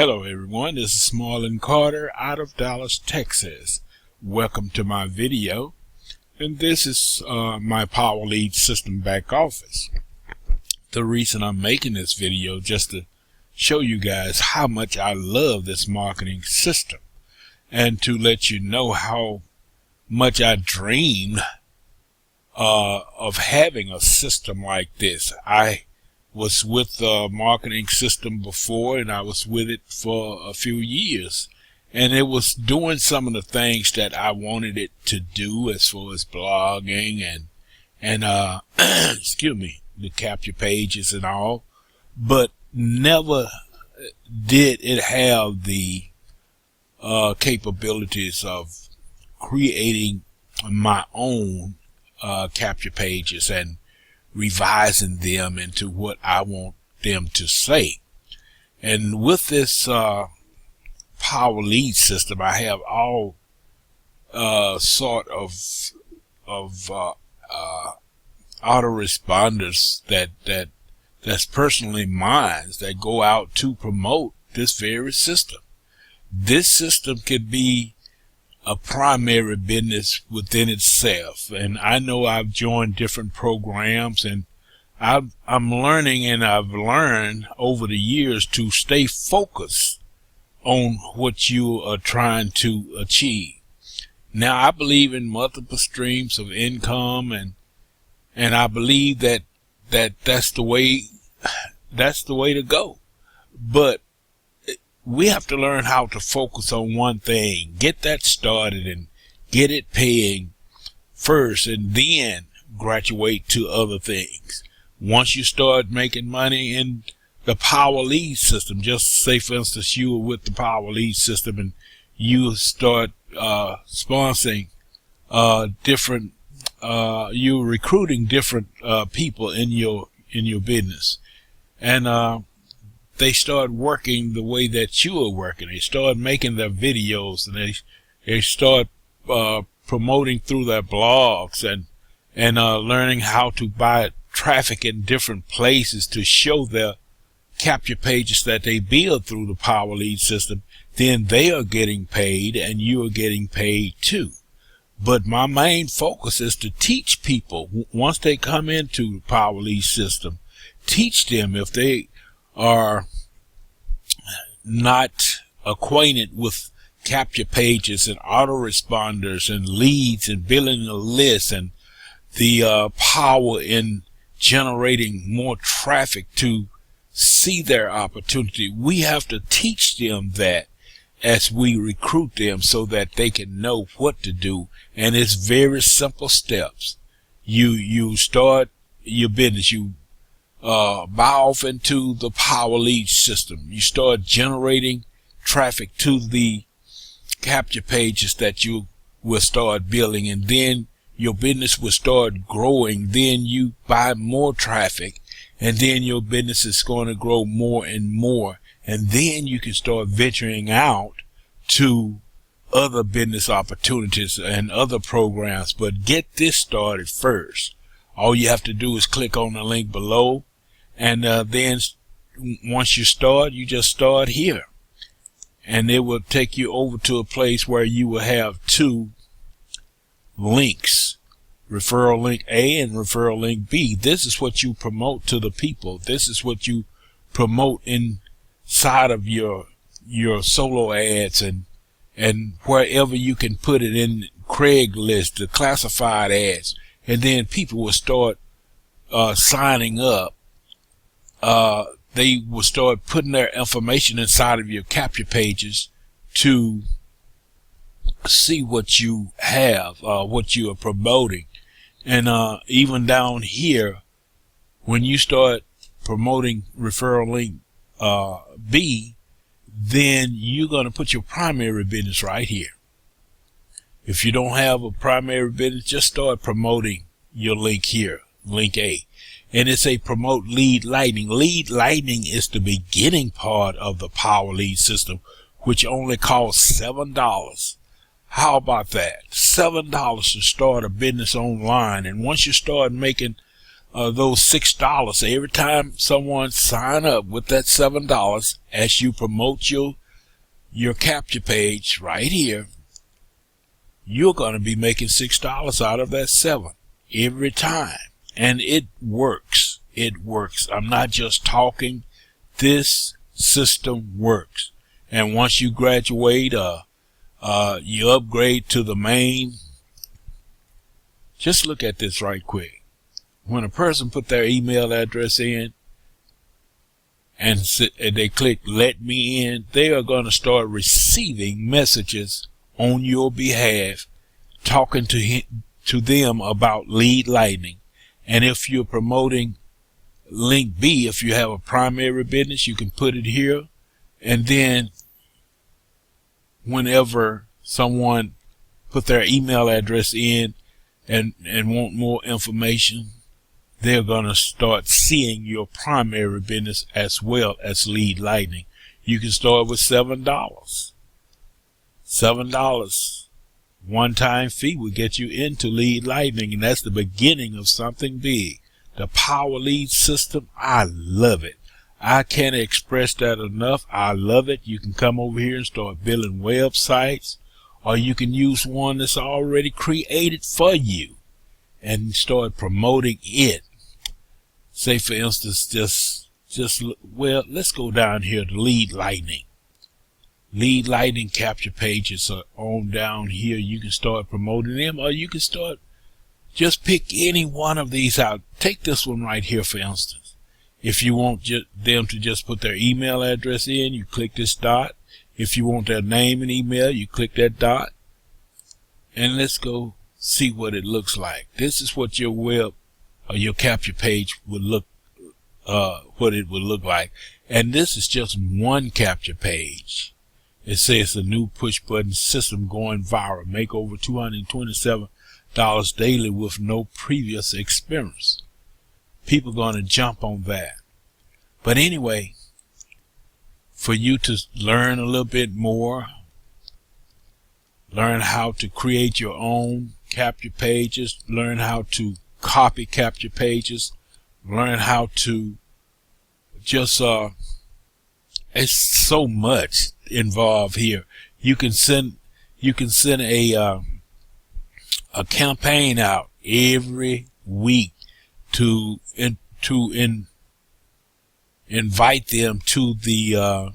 Hello everyone, this is Marlon Carter out of Dallas, Texas. Welcome to my video, and this is my Power Lead System back office. The reason I'm making this video just to show you guys how much I love this marketing system and to let you know how much I dream of having a system like this. I was with the marketing system before, and I was with it for a few years, and it was doing some of the things that I wanted it to do as far as blogging and excuse me, the capture pages and all, but never did it have the capabilities of creating my own capture pages and revising them into what I want them to say. And with this Power Lead system, I have all sort of autoresponders that's personally mine that go out to promote this very system. This system could be a primary business within itself, and I know I've joined different programs, and I'm learning, and I've learned over the years to stay focused on what you are trying to achieve. Now, I believe in multiple streams of income, and I believe that's the way to go. But we have to learn how to focus on one thing, get that started and get it paying first, and then graduate to other things. Once you start making money in the Power Lead system, just say for instance you were with the Power Lead system and you start sponsoring different you're recruiting different people in your business, and they start working the way that you are working. They start making their videos, and they start promoting through their blogs and learning how to buy traffic in different places to show their capture pages that they build through the Power Lead system. Then they are getting paid, and you are getting paid too. But my main focus is to teach people, once they come into the Power Lead system, teach them, if they are not acquainted with capture pages and autoresponders and leads and building a list and the power in generating more traffic to see their opportunity. We have to teach them that as we recruit them so that they can know what to do. And it's very simple steps. You start your business, you buy off into the Power Lead system. You start generating traffic to the capture pages that you will start building, and then your business will start growing. Then you buy more traffic, and then your business is going to grow more and more. And then you can start venturing out to other business opportunities and other programs. But get this started first. All you have to do is click on the link below, and then once you start, you just start here, and it will take you over to a place where you will have two links, referral link A and referral link B. This is what you promote to the people. This is what you promote inside of your solo ads and wherever you can put it in Craigslist, the classified ads, and then people will start signing up. They will start putting their information inside of your capture pages to see what you have, what you are promoting. And even down here, when you start promoting referral link B, then you're going to put your primary business right here. If you don't have a primary business, just start promoting your link here, link A. And it's a promote lead lightning. Lead lightning is the beginning part of the Power Lead system, which only costs $7. How about that? $7 to start a business online. And once you start making those $6 every time someone sign up with that $7 as you promote your capture page right here. You're going to be making $6 out of that 7 every time. And it works. It works. I'm not just talking. This system works. And once you graduate, you upgrade to the main. Just look at this right quick. When a person put their email address in and they click let me in, they are going to start receiving messages on your behalf, talking to them about lead lightning. And if you're promoting link B, if you have a primary business, you can put it here. And then whenever someone put their email address in and want more information, they're going to start seeing your primary business as well as lead lightning. You can start with $7. $7 one-time fee will get you into lead lightning, and that's the beginning of something big. The power lead system, I love it. I can't express that enough. I love it. You can come over here and start building websites, or you can use one that's already created for you and start promoting it. Say, for instance, well, let's go down here to lead lightning. Lead lightning capture pages are on down here. You can start promoting them, or you can start, just pick any one of these out. Take this one right here, for instance. If you want them to just put their email address in, you click this dot. If you want their name and email, you click that dot. And let's go see what it looks like. This is what your web or your capture page would look, what it would look like. And this is just one capture page. It says the new push button system going viral. Make over $227 daily with no previous experience. People going to jump on that. But anyway, for you to learn a little bit more, learn how to create your own capture pages, learn how to copy capture pages, learn how to just, it's so much involved here. You can send a campaign out every week to invite them to the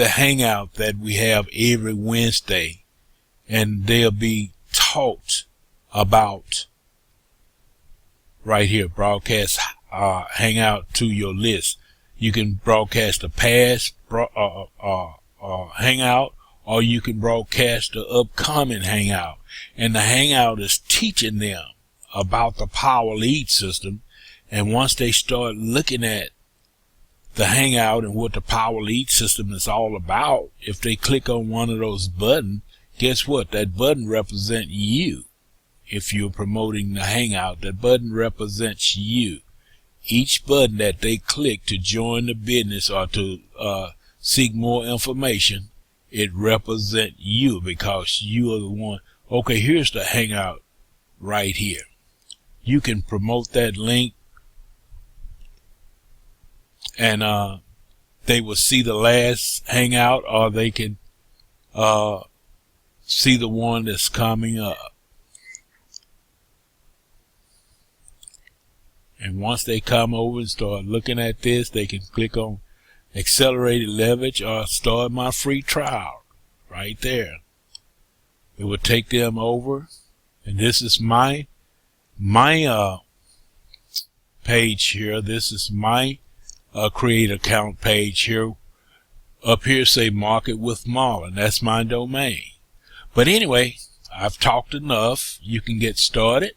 hangout that we have every Wednesday, and they'll be taught about right here, broadcast hangout to your list. You can broadcast a past hangout, or you can broadcast the upcoming hangout. And the hangout is teaching them about the power lead system. And once they start looking at the hangout and what the power lead system is all about, if they click on one of those buttons, guess what? That button represents you. If you're promoting the hangout, that button represents you. Each button that they click to join the business or to seek more information, it represents you, because you are the one. Okay, here's the hangout right here. You can promote that link, and they will see the last hangout, or they can see the one that's coming up. And once they come over and start looking at this, they can click on accelerated leverage or start my free trial right there. It will take them over. And this is my page here. This is my create account page here. Up here say market with Marlon. That's my domain. But anyway, I've talked enough. You can get started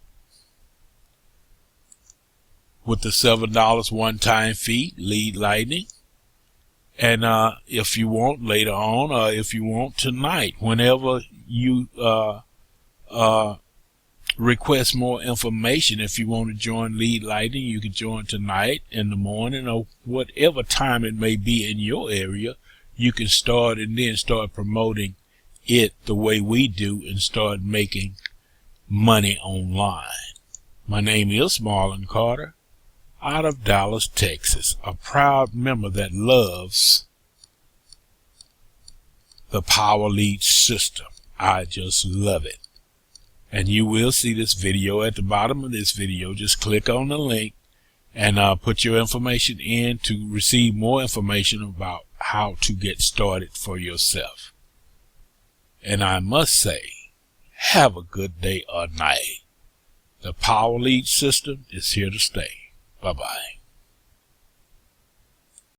with the $7 one-time fee, lead lightning. And if you want later on, or if you want tonight, whenever you request more information, if you want to join lead lightning, you can join tonight, in the morning, or whatever time it may be in your area. You can start and then start promoting it the way we do and start making money online. My name is Marlon Carter, out of Dallas, Texas, a proud member that loves the Power Lead system. I just love it. And you will see this video at the bottom of this video. Just click on the link and put your information in to receive more information about how to get started for yourself. And I must say, have a good day or night. The Power Lead system is here to stay. Bye-bye.